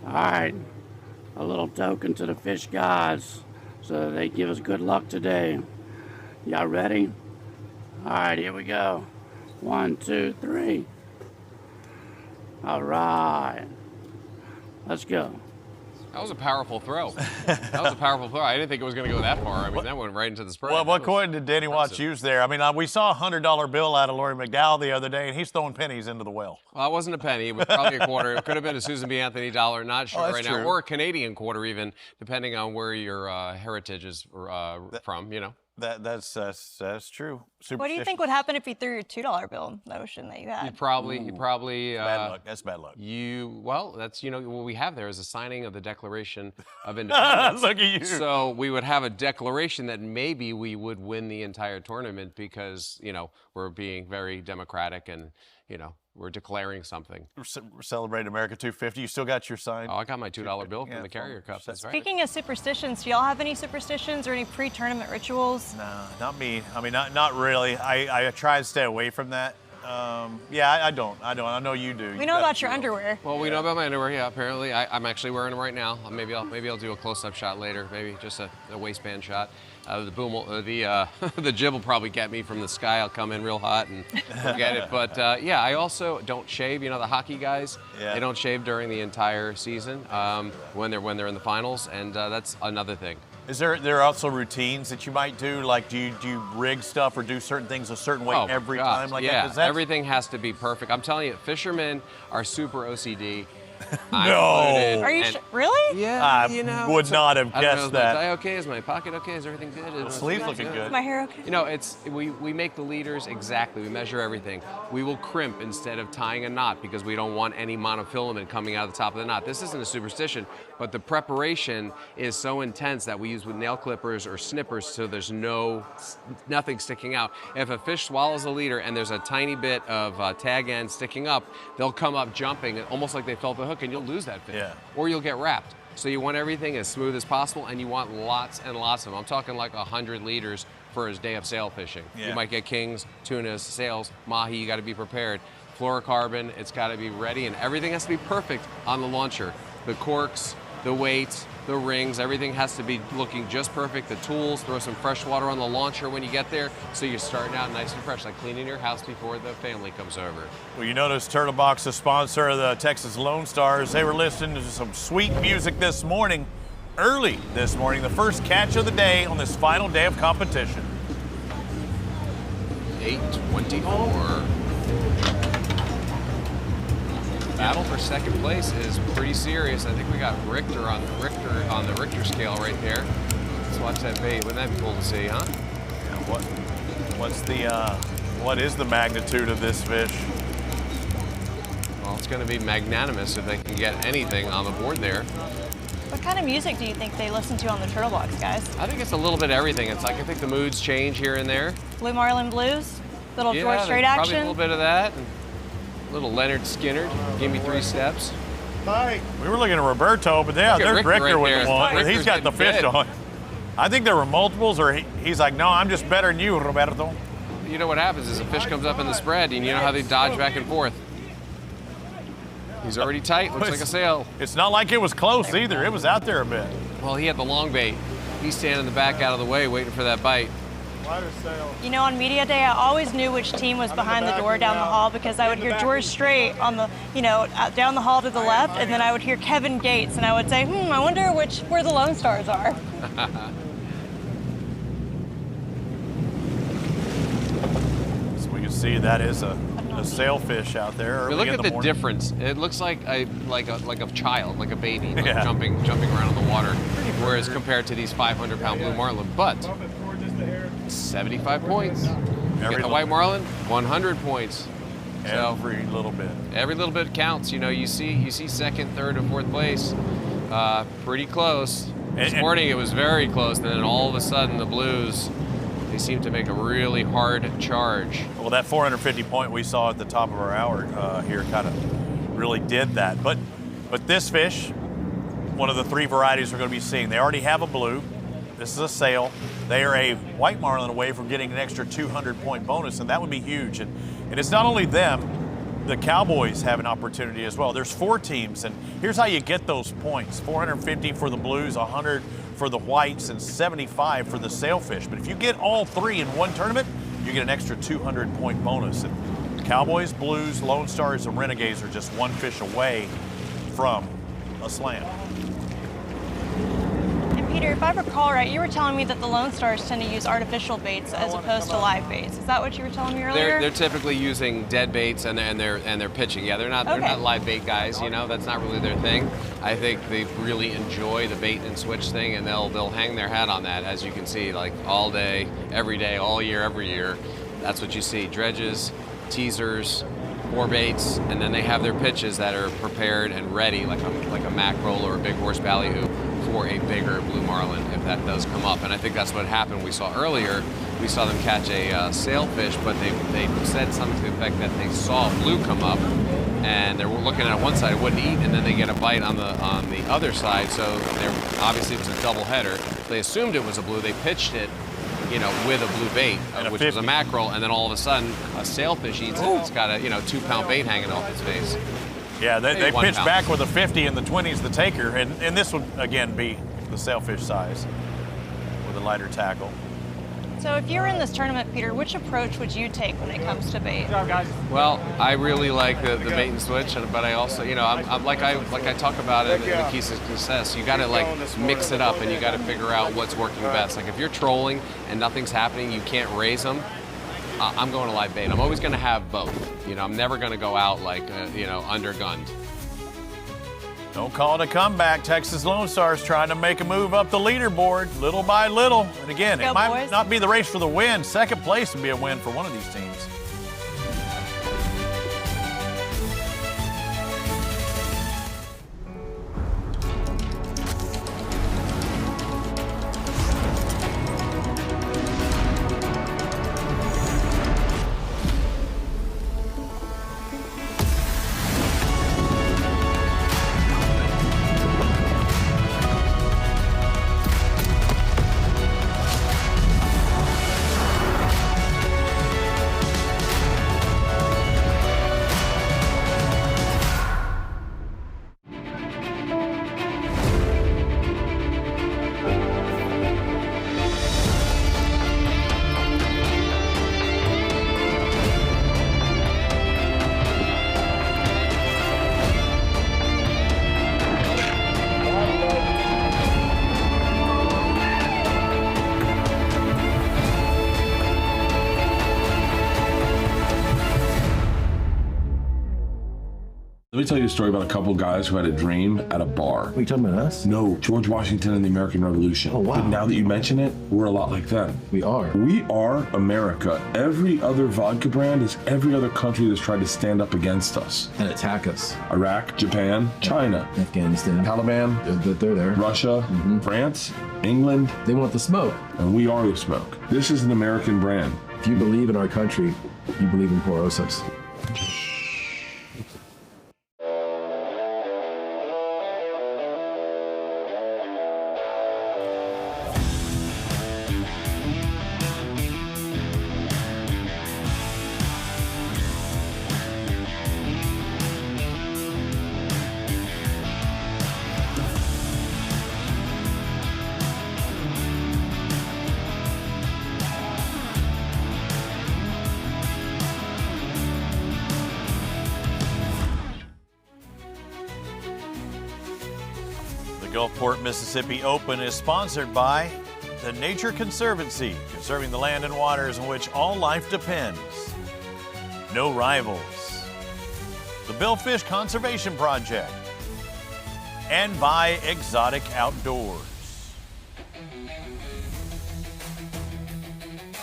All right, a little token to the fish gods so they give us good luck today. Y'all ready? All right, here we go. 1, 2, 3. All right, let's go. That was a powerful throw. That was a powerful throw. I didn't think it was going to go that far. I mean, that went right into the spread. Well, what coin did Danny Watts use there? I mean, we saw a $100 bill out of Laurie McDowell the other day, and he's throwing pennies into the well. Well, it wasn't a penny. It was probably a quarter. It could have been a Susan B. Anthony dollar. Not sure right now. Or a Canadian quarter even, depending on where your heritage is from, you know. That's true. What do you think would happen if you threw your $2 bill in the ocean that you had? You probably bad luck. That's bad luck. That's what we have there is a signing of the Declaration of Independence. Look at you. So we would have a declaration that maybe we would win the entire tournament because we're being very democratic and we're declaring something. We're celebrating America 250. You still got your sign? Oh, I got my $2 bill from the Carrier Cup. That's right. Speaking of superstitions, do y'all have any superstitions or any pre-tournament rituals? No, not me. I mean, not really. I try to stay away from that. I don't. I know you do. We know about your underwear. Well, we know about my underwear. Yeah, apparently I'm actually wearing them right now. Maybe I'll do a close-up shot later. Maybe just a waistband shot. The jib will probably get me from the sky. I'll come in real hot and forget it. But I also don't shave. The hockey guys, they don't shave during the entire season when they're in the finals, and that's another thing. Is there also routines that you might do? Like, do you rig stuff or do certain things a certain way every time? Like that? Everything has to be perfect. I'm telling you, fishermen are super OCD. No. Are you really? Yeah. I would not have guessed that. Is my tie okay? Is my pocket okay? Is everything good? The sleeve's looking good. Is my hair okay? We make the leaders exactly. We measure everything. We will crimp instead of tying a knot because we don't want any monofilament coming out of the top of the knot. This isn't a superstition, but the preparation is so intense that we use with nail clippers or snippers so there's nothing sticking out. If a fish swallows a leader and there's a tiny bit of tag end sticking up, they'll come up jumping almost like they felt the hook, and you'll lose that fish. Or you'll get wrapped. So you want everything as smooth as possible, and you want lots and lots of them. I'm talking like 100 leaders for his day of sail fishing. You might get kings, tunas, sails, mahi. You got to be prepared. Fluorocarbon, it's got to be ready, and everything has to be perfect on the launcher. The corks, the weights, the rings, everything has to be looking just perfect. The tools, throw some fresh water on the launcher when you get there, so you're starting out nice and fresh, like cleaning your house before the family comes over. Well, you notice Turtle Box, a sponsor of the Texas Lone Stars, they were listening to some sweet music this morning, early this morning, the first catch of the day on this final day of competition. 8:24. Battle for second place is pretty serious. I think we got Richter on the Richter scale right there. Let's watch that bait. Wouldn't that be cool to see, huh? Yeah, what is the magnitude of this fish? Well, it's going to be magnanimous if they can get anything on the board there. What kind of music do you think they listen to on the Turtle Box, guys? I think it's a little bit of everything. It's like I think the moods change here and there. Blue Marlin Blues, little George Strait action. Probably a little bit of that. Little Leonard Skinner, give me 3 steps. Hi. We were looking at Roberto, but there's Richter with one. He's got the fish on. I think there were multiples, or he's like, no, I'm just better than you, Roberto. You know what happens is a fish comes up in the spread, and you know how they dodge back and forth. He's already tight, looks like a sail. It's not like it was close either. It was out there a bit. Well, he had the long bait. He's standing in the back out of the way, waiting for that bite. On media day, I always knew which team was behind the door down the hall because I would hear George Strait on the, down the hall to the left, and then I would hear Kevin Gates, and I would say, I wonder where the Lone Stars are. So we can see that is a sailfish out there. Look at the difference. It looks like a child, like a baby, jumping around in the water, whereas compared to these 500-pound blue marlin, but 75 points. You get the white marlin, 100 points. Every little bit. Every little bit counts. You know, you see second, third, or fourth place, pretty close. This morning it was very close, and then all of a sudden the Blues, they seem to make a really hard charge. Well, that 450 point we saw at the top of our hour here kind of really did that. But this fish, one of the 3 varieties we're going to be seeing, they already have a blue. This is a sale. They are a white marlin away from getting an extra 200-point bonus, and that would be huge. And it's not only them. The Cowboys have an opportunity as well. There's 4 teams, and here's how you get those points. 450 for the Blues, 100 for the Whites, and 75 for the Sailfish. But if you get all 3 in one tournament, you get an extra 200-point bonus. And Cowboys, Blues, Lone Stars, and Renegades are just 1 fish away from a slam. Peter, if I recall right, you were telling me that the Lone Stars tend to use artificial baits as opposed to live baits. Is that what you were telling me earlier? They're typically using dead baits and they're pitching. Yeah, they're not live bait guys. You know, that's not really their thing. I think they really enjoy the bait and switch thing, and they'll hang their hat on that, as you can see, like all day, all year, every year. That's what you see: dredges, teasers, 4 baits, and then they have their pitches that are prepared and ready, like a mackerel or a big horse ballyhoo, for a bigger blue marlin if that does come up. And I think that's what happened. We saw earlier, we saw them catch a sailfish, but they said something to the effect that they saw a blue come up, and they were looking at one side, it wouldn't eat, and then they get a bite on the other side. So obviously it was a double header. They assumed it was a blue. They pitched it, you know, with a blue bait, which was a mackerel, and then all of a sudden a sailfish eats it. It's got a 2-pound bait hanging off its face. Yeah, they pitched back with a 50, and the 20's the taker, and this would again be the sailfish size with a lighter tackle. So if you were in this tournament, Peter, which approach would you take when it comes to bait? Well, I really like the bait and switch, but I also, you know, I'm like I talk about it in the keys to success. You got to like mix it up, and you got to figure out what's working best. Like if you're trolling and nothing's happening, you can't raise them. I'm going to live bait. I'm always going to have both. You know, I'm never going to go out like undergunned. Don't call it a comeback. Texas Lone Stars trying to make a move up the leaderboard little by little. And again, it might not be the race for the win. Second place would be a win for one of these teams. Let me tell you a story about a couple guys who had a dream at a bar. Are you talking about us? No, George Washington and the American Revolution. Oh, wow. But now that you mention it, we're a lot like them. We are. We are America. Every other vodka brand is every other country that's tried to stand up against us. And attack us. Iraq, Japan, China, Afghanistan, Taliban, they're there. Russia, France, England. They want the smoke. And we are the smoke. This is an American brand. If you believe in our country, you believe in Porosos. The Gulfport, Mississippi Open is sponsored by the Nature Conservancy, conserving the land and waters on which all life depends. No Rivals, the Billfish Conservation Project, and by Exotic Outdoors.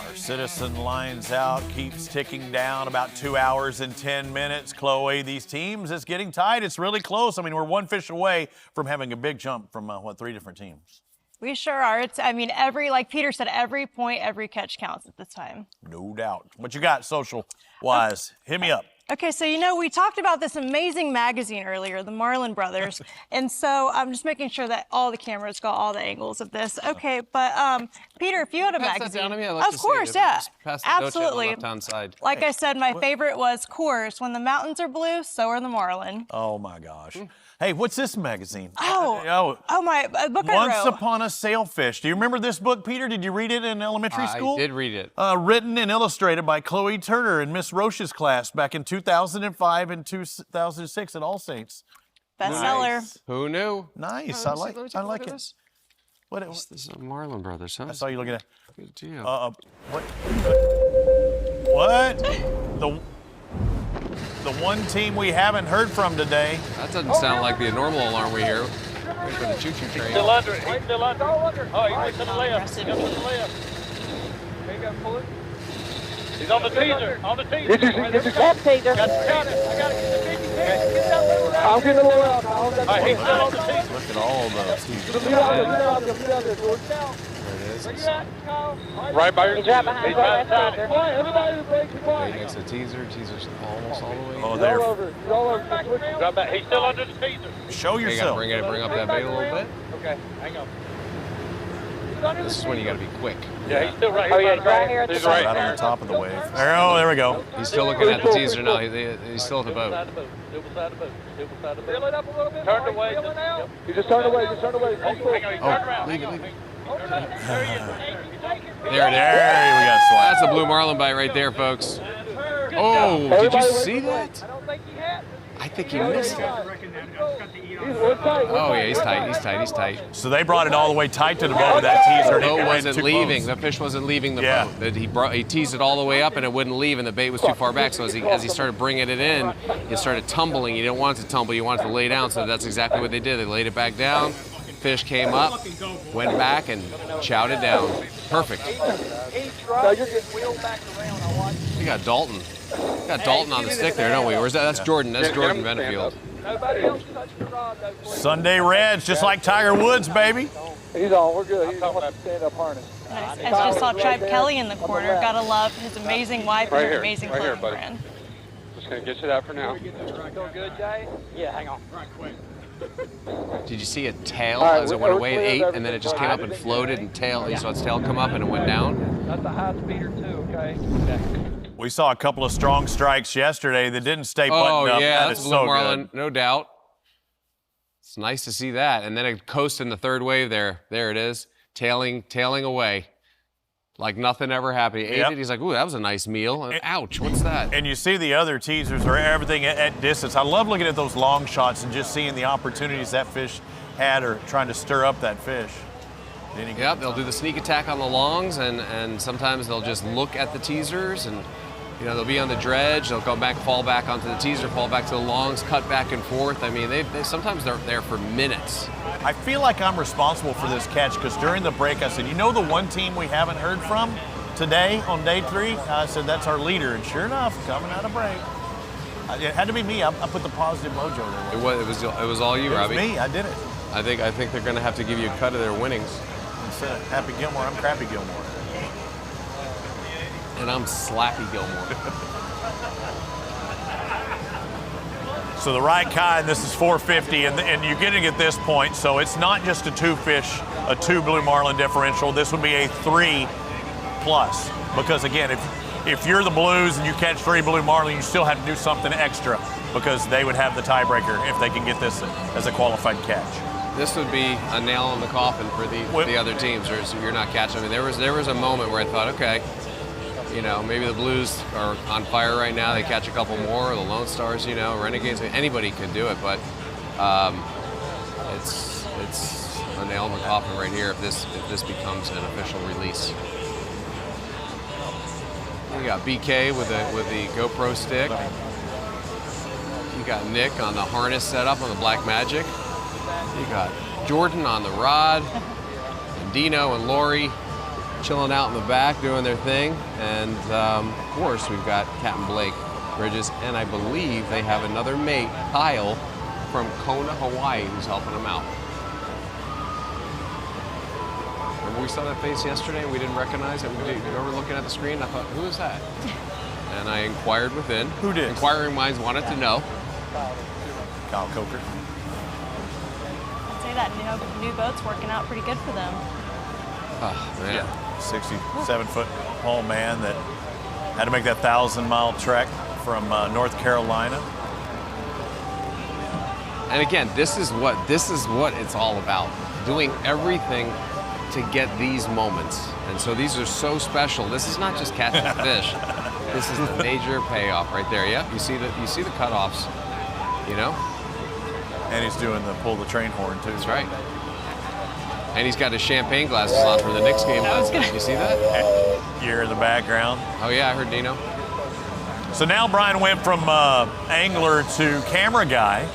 Our Citizen lines out, keeps ticking down, about 2 hours and 10 minutes. Chloe, these teams, it's getting tight. It's really close. I mean, we're one fish away from having a big jump from, 3 different teams? We sure are. Like Peter said, every point, every catch counts at this time. No doubt. What you got social-wise? Hit me up. Okay, so we talked about this amazing magazine earlier, the Marlin Brothers, and so I'm just making sure that all the cameras got all the angles of this. Okay, but Peter, if you had a magazine, of course, yeah, absolutely. Left-hand side. Like I said, my favorite was Course. When the mountains are blue, so are the Marlin. Oh my gosh. Hey, what's this magazine? Oh, my book I Once wrote. Upon a Sailfish. Do you remember this book, Peter? Did you read it in elementary school? I did read it. Written and illustrated by Chloe Turner in Miss Roche's class back in 2005 and 2006 at All Saints. Bestseller. Nice. Who knew? Nice. Oh, I like it. What? This is a Marlin Brothers, huh? I saw you looking at. Good deal. What? What? The one team we haven't heard from today. That doesn't sound like the normal alarm we hear. Wait for the choo-choo train. Still under it. He's still under. Oh, he went to the left. He went to the left. Okay, you got to pull it. He's on the teaser. On the teaser. This is left teaser. Got it. I got it. Get the big. Get that little round. I'll get the little out. All right, he's still on the teaser. Look at all those teasers. Where you at, Kyle? Right by your He's right behind He's the right left beside teaser. it. Everybody break your Wait against the teaser. Teaser's almost all the way. Oh, there. Drop back. He's still under the teaser. Show You gotta yourself. bring up that bait a little bit. Okay, hang on. This is when you gotta be quick. Yeah, he's still right Oh, here. yeah, right here at the He's bottom. Right on the top of the wave. There we go. He's still looking at the teaser now. He's still at the boat. Still beside the boat. Still beside the boat. Fill it up a little bit. Turned away. You just turned away. Just turned away. Hang on, he turned around. Leave it. There he is. There it is. There we got slide. That's a blue marlin bite right there, folks. Oh, did you see that? I don't think he had. I think he missed it. Oh yeah, he's tight. So they brought it all the way tight to the boat with that teaser. The and it boat went wasn't too leaving. close. The fish wasn't leaving the Yeah. boat. He teased it all the way up and it wouldn't leave, and the bait was too far back. So as he started bringing it in, it started tumbling. You didn't want it to tumble. You wanted it to lay down. So that's exactly what they did. They laid it back down. Fish came up, went back, and chowed it down. Perfect. We got Dalton. We got Dalton on the stick there, don't we? Where's that? That's Jordan. That's Jordan Benefield. Sunday Reds, just like Tiger Woods, baby. He's on. We're good. He's on the stand-up harness. Nice. I just saw Tribe Kelly in the corner. Gotta love his amazing wife and her amazing clothing brand. Just gonna get you that for now. Still good, Jay? Yeah, hang on. Did you see a tail as it went away at 8, and then it just came up and floated, and you saw its tail come up and it went down? That's a high speeder too, okay? We saw a couple of strong strikes yesterday that didn't stay buttoned Oh up. yeah, That that's is a blue so marlin, good. no doubt. It's nice to see that. And then it coast in the third wave there. There it is, tailing away. Like nothing ever happened. He ate it. He's like, ooh, that was a nice meal. And, ouch, what's that? And you see the other teasers are everything at distance. I love looking at those long shots and just seeing the opportunities that fish had or trying to stir up that fish. Yep, they'll do the sneak attack on the longs, and sometimes they'll just look at the teasers, and they'll be on the dredge, they'll go back, fall back onto the teaser, fall back to the longs, cut back and forth. I mean, they sometimes they're there for minutes. I feel like I'm responsible for this catch because during the break I said, the one team we haven't heard from today on day 3? I said, that's our leader. And sure enough, coming out of break, it had to be me. I put the positive mojo there. It was all you, Robbie. It was me. I did it. I think they're going to have to give you a cut of their winnings. Instead of Happy Gilmore, I'm Crappy Gilmore. And I'm Slappy Gilmore. So the right kind, this is 450, and you're getting at this point, so it's not just a 2 fish, a 2 blue marlin differential. This would be a 3+. Because again, if you're the Blues and you catch 3 blue marlin, you still have to do something extra because they would have the tiebreaker if they can get this as a qualified catch. This would be a nail in the coffin for the other teams. You're not catching. I mean, there was a moment where I thought, okay, maybe the Blues are on fire right now. They catch a couple more, or the Lone Stars, Renegades. Anybody could do it, but it's a nail in the coffin right here if this becomes an official release. You got BK with the GoPro stick. You got Nick on the harness setup on the Black Magic. You got Jordan on the rod, and Dino and Lori chilling out in the back, doing their thing. And of course, we've got Captain Blake Bridges, and I believe they have another mate, Kyle, from Kona, Hawaii, who's helping them out. Remember we saw that face yesterday and we didn't recognize it? We were looking at the screen, I thought, who is that? And I inquired within. Who did? Inquiring minds wanted to know. Kyle Coker. I'd say that new boat's working out pretty good for them. Oh, man. Yeah, 67-foot tall man that had to make that 1,000-mile trek from North Carolina. And again, this is what it's all about. Doing everything to get these moments. And so these are so special. This is not just catching fish. This is the major payoff right there. Yep, you see the cutoffs, you know? And he's doing the pull the train horn too. That's right. And he's got his champagne glasses on for the Knicks game last night. You see that? You're in the background. Oh yeah, I heard Dino. So now Brian went from angler to camera guy.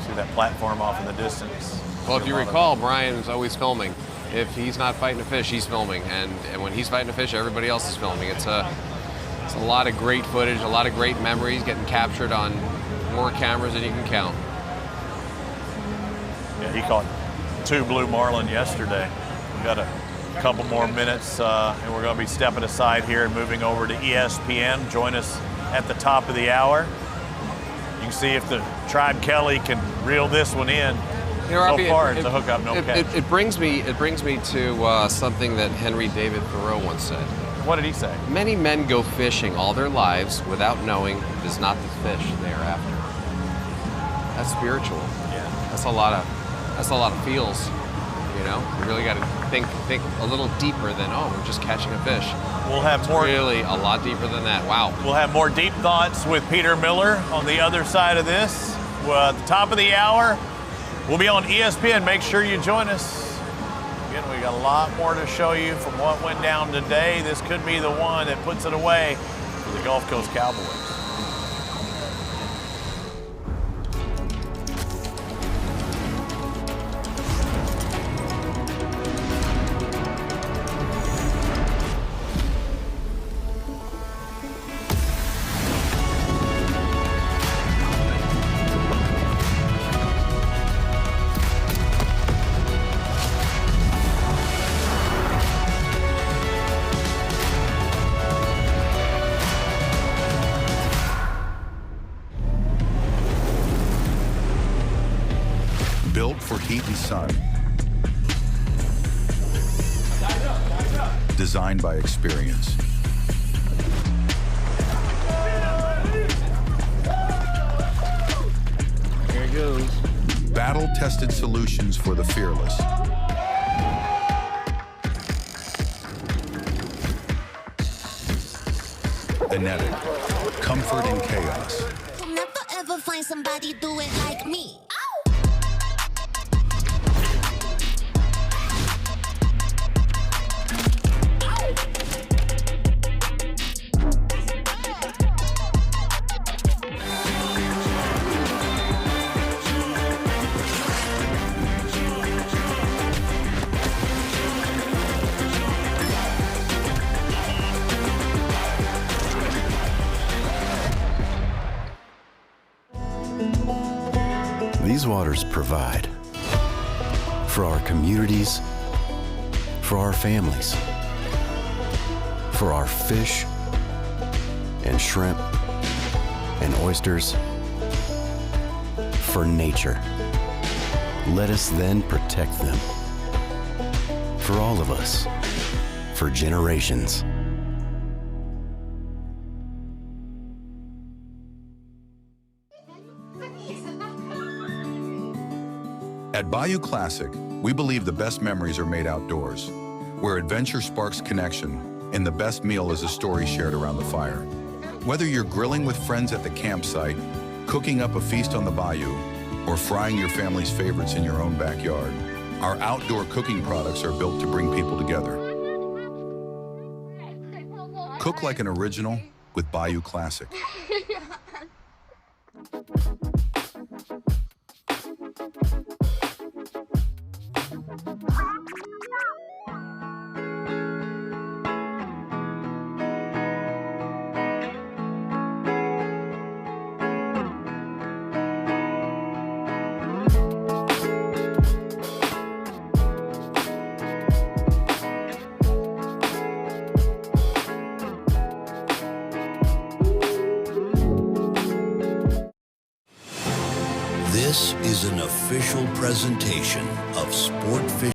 See that platform off in the distance. Well, if you recall, Brian's always filming. If he's not fighting a fish, he's filming. And when he's fighting a fish, everybody else is filming. It's a lot of great footage, a lot of great memories getting captured on more cameras than you can count. Yeah, he caught 2 blue marlin yesterday. We got a couple more minutes, and we're going to be stepping aside here and moving over to ESPN. Join us at the top of the hour. You can see if the Tribe Kelly can reel this one in. You know, so far, it's a hookup, no catch. It brings me to something that Henry David Thoreau once said. What did he say? Many men go fishing all their lives without knowing it is not the fish they are after. That's spiritual. Yeah. That's a lot of feels. You know, you really got to think a little deeper than, oh, we're just catching a fish. We'll have more. Really a lot deeper than that. Wow. We'll have more deep thoughts with Peter Miller on the other side of this. At the top of the hour, we'll be on ESPN. Make sure you join us. Again, we got a lot more to show you from what went down today. This could be the one that puts it away for the Gulf Coast Cowboys. Built for heat and sun. Designed by experience. Here it goes. Battle-tested solutions for the fearless. Enetic. Comfort in chaos. You'll never ever find somebody do it like me. These waters provide for our communities, for our families, for our fish and shrimp and oysters, for nature. Let us then protect them. For all of us, for generations. At Bayou Classic, we believe the best memories are made outdoors, where adventure sparks connection and the best meal is a story shared around the fire. Whether you're grilling with friends at the campsite, cooking up a feast on the bayou, or frying your family's favorites in your own backyard, our outdoor cooking products are built to bring people together. Cook like an original with Bayou Classic. This is an official presentation of Sport Fishing.